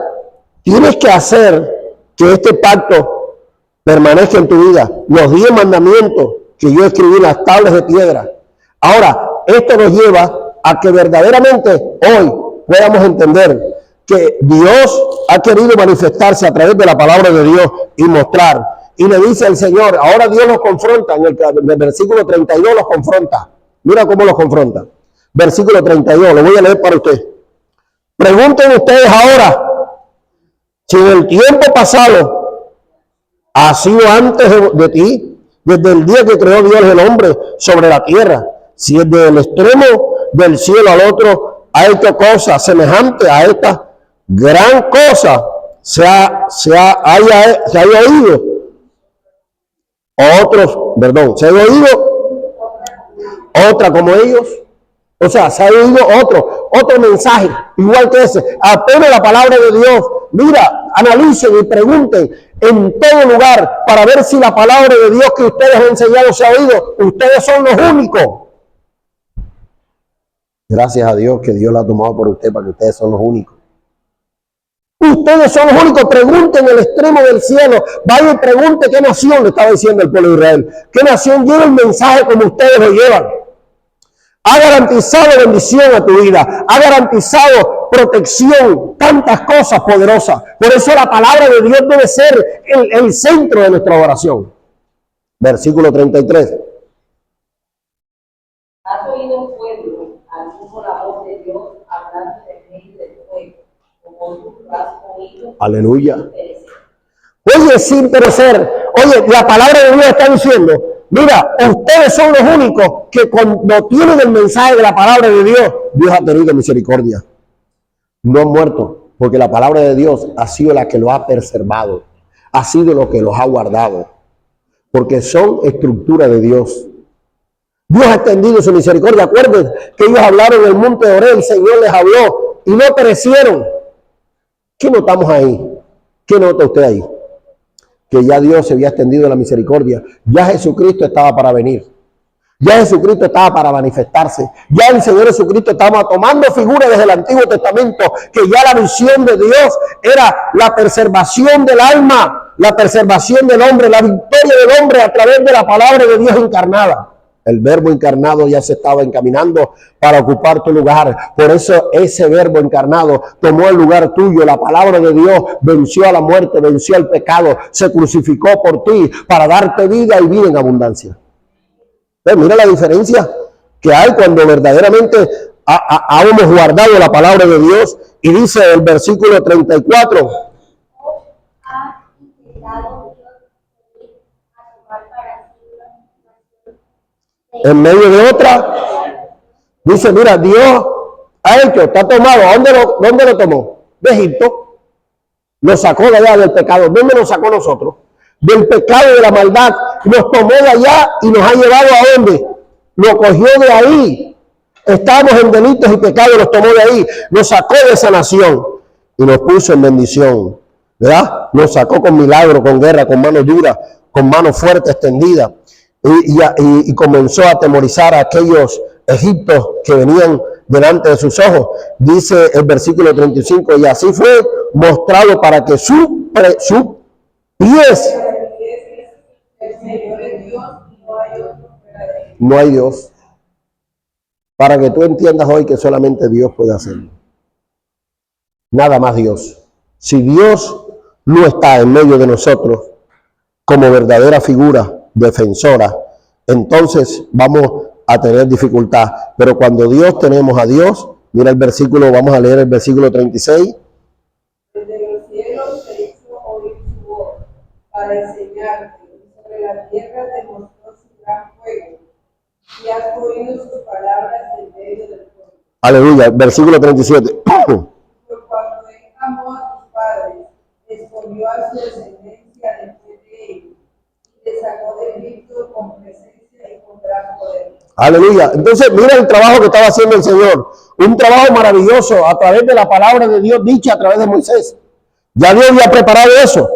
tienes que hacer que este pacto permanezca en tu vida. Los 10 mandamientos que yo escribí en las tablas de piedra. Ahora, esto nos lleva a que verdaderamente hoy podamos entender que Dios ha querido manifestarse a través de la palabra de Dios y mostrar. Y le dice el Señor, ahora Dios los confronta, en el versículo 32 los confronta. Mira cómo los confronta. Versículo 32, lo voy a leer para usted. Pregunten ustedes ahora, si en el tiempo pasado ha sido antes de ti, desde el día que creó Dios el hombre sobre la tierra, si desde el extremo del cielo al otro ha hecho cosa semejante a esta gran cosa, se haya oído se haya oído otra como ellos. O sea, se ha oído otro mensaje, igual que ese. Apenas la palabra de Dios. Mira, analicen y pregunten en todo lugar para ver si la palabra de Dios que ustedes han enseñado se ha oído. Ustedes son los únicos. Gracias a Dios que Dios la ha tomado por usted para que ustedes son los únicos. Ustedes son los únicos. Pregunten en el extremo del cielo. Vaya y pregunte qué nación, le estaba diciendo el pueblo de Israel. ¿Qué nación lleva el mensaje como ustedes lo llevan? Ha garantizado bendición a tu vida, ha garantizado protección, tantas cosas poderosas. Por eso la palabra de Dios debe ser el centro de nuestra oración. Versículo 33. ¿Has oído, pueblo, alguno la voz de Dios hablando de medio del fuego, como tú lo has oído? Aleluya. Oye, sin perecer. Oye, la palabra de Dios está diciendo, mira, ustedes son los únicos que cuando tienen el mensaje de la palabra de Dios, Dios ha tenido misericordia. No han muerto, porque la palabra de Dios ha sido la que los ha preservado, ha sido lo que los ha guardado, porque son estructura de Dios. Dios ha extendido su misericordia. Acuérdense que ellos hablaron en el monte de Oreb, el Señor les habló y no perecieron. ¿Qué notamos ahí? ¿Qué nota usted ahí? Que ya Dios se había extendido la misericordia. Ya Jesucristo estaba para venir. Ya Jesucristo estaba para manifestarse. Ya el Señor Jesucristo estaba tomando figuras desde el Antiguo Testamento, que ya la visión de Dios era la preservación del alma, la preservación del hombre, la victoria del hombre a través de la palabra de Dios encarnada. El verbo encarnado ya se estaba encaminando para ocupar tu lugar. Por eso ese verbo encarnado tomó el lugar tuyo. La palabra de Dios venció a la muerte, venció al pecado, se crucificó por ti para darte vida y vida en abundancia. Mira la diferencia que hay cuando verdaderamente hemos guardado la palabra de Dios. Y dice el versículo 34. En medio de otra, dice, mira, Dios ha hecho, está tomado. ¿Dónde lo tomó? De Egipto. Lo sacó de allá del pecado. ¿Dónde lo sacó nosotros? Del pecado, de la maldad. Nos tomó de allá y nos ha llevado ¿a dónde? Lo cogió de ahí. Estábamos en delitos y pecados, nos tomó de ahí. Nos sacó de esa nación y nos puso en bendición. ¿Verdad? Nos sacó con milagro, con guerra, con mano dura, con mano fuerte extendida. Y comenzó a atemorizar a aquellos egipcios que venían delante de sus ojos. Dice el versículo 35, y así fue mostrado para que sus pies. No hay Dios. Para que tú entiendas hoy que solamente Dios puede hacerlo. Nada más Dios. Si Dios no está en medio de nosotros como verdadera figura defensora, entonces vamos a tener dificultad. Pero cuando Dios tenemos a Dios, mira el versículo, vamos a leer el versículo 36. Desde los cielos se hizo oír su voz para enseñarte, y sobre la tierra te mostró su gran fuego, y has oído sus palabras en medio del fuego. Aleluya, versículo 37. Por cuando él amó a tus padres, escogió a su descendencia después de ellos, y te sacó de Egipto con presencia y con gran poder. Aleluya. Entonces, mira el trabajo que estaba haciendo el Señor. un trabajo maravilloso a través de la palabra de Dios dicha a través de Moisés. Ya Dios había preparado eso.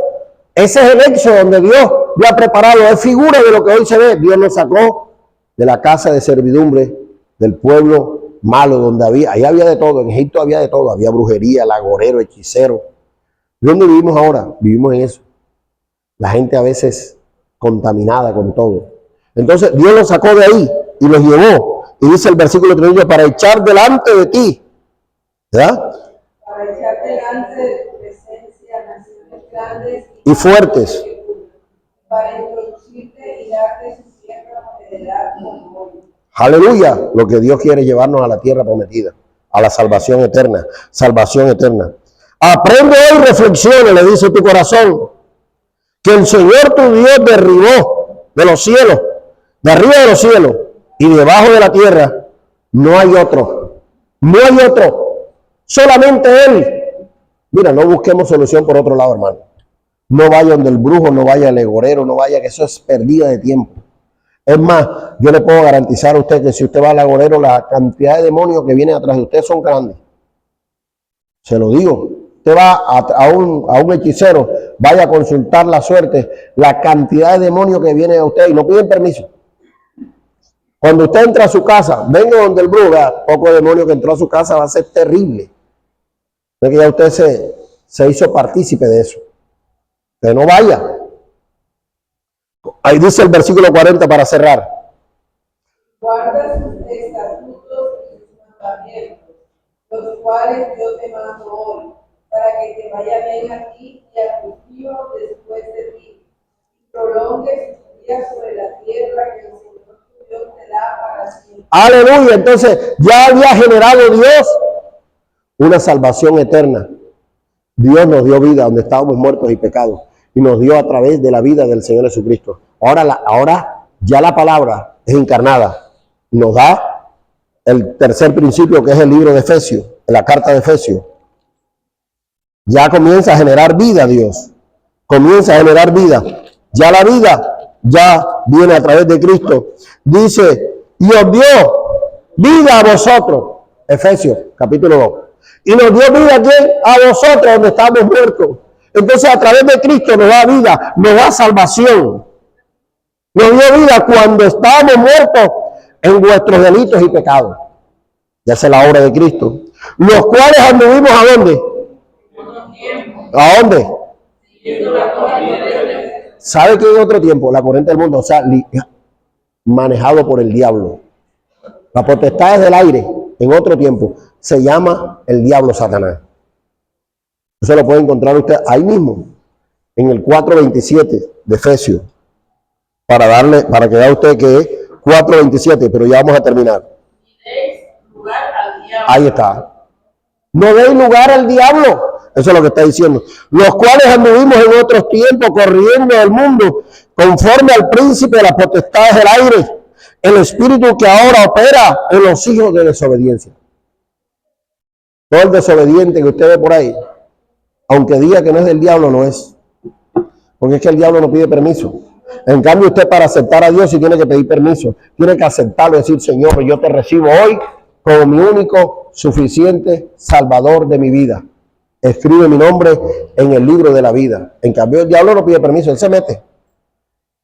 Ese es el éxodo donde Dios había preparado, es figura de lo que hoy se ve. Dios nos sacó de la casa de servidumbre del pueblo malo donde ahí había de todo, en Egipto había de todo, había brujería, lagorero, hechicero. ¿Dónde vivimos ahora? Vivimos en eso. La gente a veces contaminada con todo. Entonces Dios los sacó de ahí y los llevó. Y dice el versículo 31, para echar delante de ti, ¿verdad? Para echar delante de tu presencia naciones grandes Y fuertes. Para introducirte y darte su tierra heredad con hoy. Aleluya, lo que Dios quiere llevarnos a la tierra prometida, a la salvación eterna, salvación eterna. Aprende hoy, reflexiona, le dice tu corazón, que el Señor tu Dios derribó de los cielos, de arriba de los cielos y debajo de la tierra, no hay otro, no hay otro, solamente Él. Mira, no busquemos solución por otro lado, hermano. No vaya donde el brujo, no vaya el legorero, no vaya, que eso es pérdida de tiempo. Es más, yo le puedo garantizar a usted que si usted va al agorero, la cantidad de demonios que vienen atrás de usted son grandes. Se lo digo. Usted va a un hechicero, vaya a consultar la suerte, la cantidad de demonios que vienen a usted y no piden permiso. Cuando usted entra a su casa, venga donde el brujo, vea, poco demonio que entró a su casa va a ser terrible. Es que ya usted se hizo partícipe de eso. Que no vaya. Ahí dice el versículo 40 para cerrar. Guarda sus estatutos y sus mandamientos, los cuales yo te mando hoy, para que te vaya bien a ti y a tus hijos después de ti, y prolongues tus días sobre la tierra que el Señor tu Dios te da para siempre. Aleluya. Entonces ya había generado Dios una salvación eterna. Dios nos dio vida donde estábamos muertos y pecados y nos dio a través de la vida del Señor Jesucristo. Ahora ya la palabra es encarnada. Nos da el tercer principio, que es el libro de Efesios, la carta de Efesios. Ya comienza a generar vida Dios. Comienza a generar vida. Ya la vida ya viene a través de Cristo. Dice, y os dio vida a vosotros. Efesios, capítulo 2. Y nos dio vida ¿a quién? A vosotros, donde estamos muertos. Entonces a través de Cristo nos da vida, nos da salvación. Nos dio vida cuando estábamos muertos en vuestros delitos y pecados. Ya es la obra de Cristo. Los cuales anduvimos ¿a dónde? ¿A dónde? ¿Sabe qué en otro tiempo? La corriente del mundo, o sea, manejado por el diablo. La potestad del aire, en otro tiempo, se llama el diablo Satanás. Eso lo puede encontrar usted ahí mismo, en el 4:27 de Efesios, para que vea usted que es 4:27, pero ya vamos a terminar. Ahí está. No deis lugar al diablo. Eso es lo que está diciendo. Los cuales anduvimos en otros tiempos corriendo del mundo conforme al príncipe de las potestades del aire, el espíritu que ahora opera en los hijos de desobediencia. Todo el desobediente que usted ve por ahí, aunque diga que no es del diablo, no es. Porque es que el diablo no pide permiso. En cambio, usted para aceptar a Dios sí tiene que pedir permiso. Tiene que aceptarlo y decir, Señor, yo te recibo hoy como mi único, suficiente Salvador de mi vida. Escribe mi nombre en el libro de la vida. En cambio, el diablo no pide permiso, él se mete.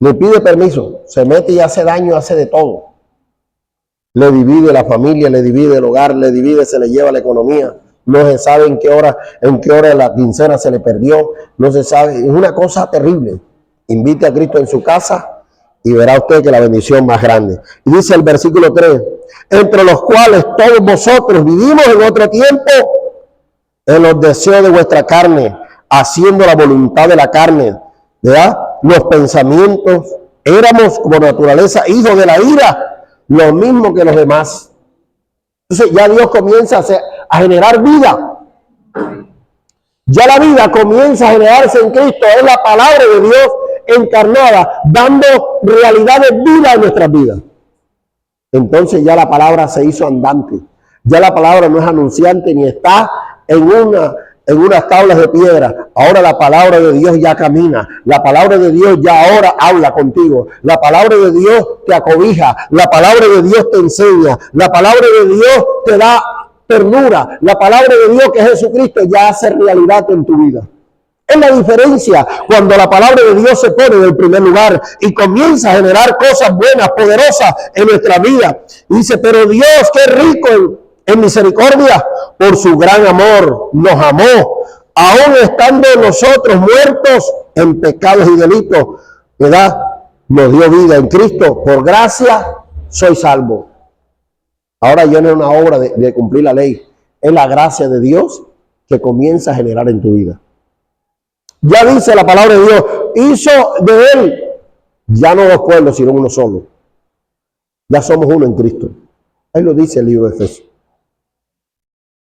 Le pide permiso, se mete y hace daño, hace de todo. Le divide la familia, le divide el hogar, le divide, se le lleva la economía. No se sabe en qué hora la quincena se le perdió. No se sabe, es una cosa terrible. Invite a Cristo en su casa y verá usted que la bendición más grande. Y dice el versículo 3, entre los cuales todos vosotros vivimos en otro tiempo en los deseos de vuestra carne, haciendo la voluntad de la carne, ¿verdad? Los pensamientos, éramos por naturaleza hijos de la ira, lo mismo que los demás. Entonces ya Dios comienza a generar vida. Ya la vida comienza a generarse en Cristo, es la palabra de Dios encarnada, dando realidad de vida en nuestras vidas. Entonces ya la palabra se hizo andante. Ya la palabra no es anunciante ni está en unas tablas de piedra. Ahora la palabra de Dios ya camina. La palabra de Dios ya ahora habla contigo. La palabra de Dios te acobija. La palabra de Dios te enseña. La palabra de Dios te da ternura. La palabra de Dios, que es Jesucristo, ya hace realidad en tu vida. Es la diferencia cuando la palabra de Dios se pone en el primer lugar y comienza a generar cosas buenas, poderosas en nuestra vida. Y dice, pero Dios, que es rico en misericordia, por su gran amor, nos amó, aún estando nosotros muertos en pecados y delitos, ¿verdad? Nos dio vida en Cristo. Por gracia soy salvo. Ahora ya no es una obra de cumplir la ley. Es la gracia de Dios que comienza a generar en tu vida. Ya dice la palabra de Dios, hizo de él ya no dos pueblos, sino uno solo. Ya somos uno en Cristo. Ahí lo dice el libro de Efesios.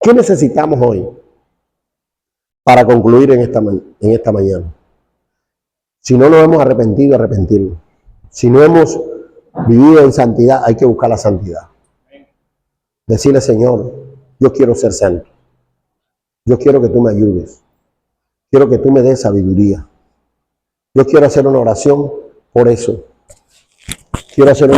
¿Qué necesitamos hoy para concluir en esta mañana? Si no nos hemos arrepentido, arrepentirnos. Si no hemos vivido en santidad, hay que buscar la santidad. Decirle, Señor, yo quiero ser santo. Yo quiero que tú me ayudes. Quiero que tú me des sabiduría. Yo quiero hacer una oración por eso. Quiero hacer una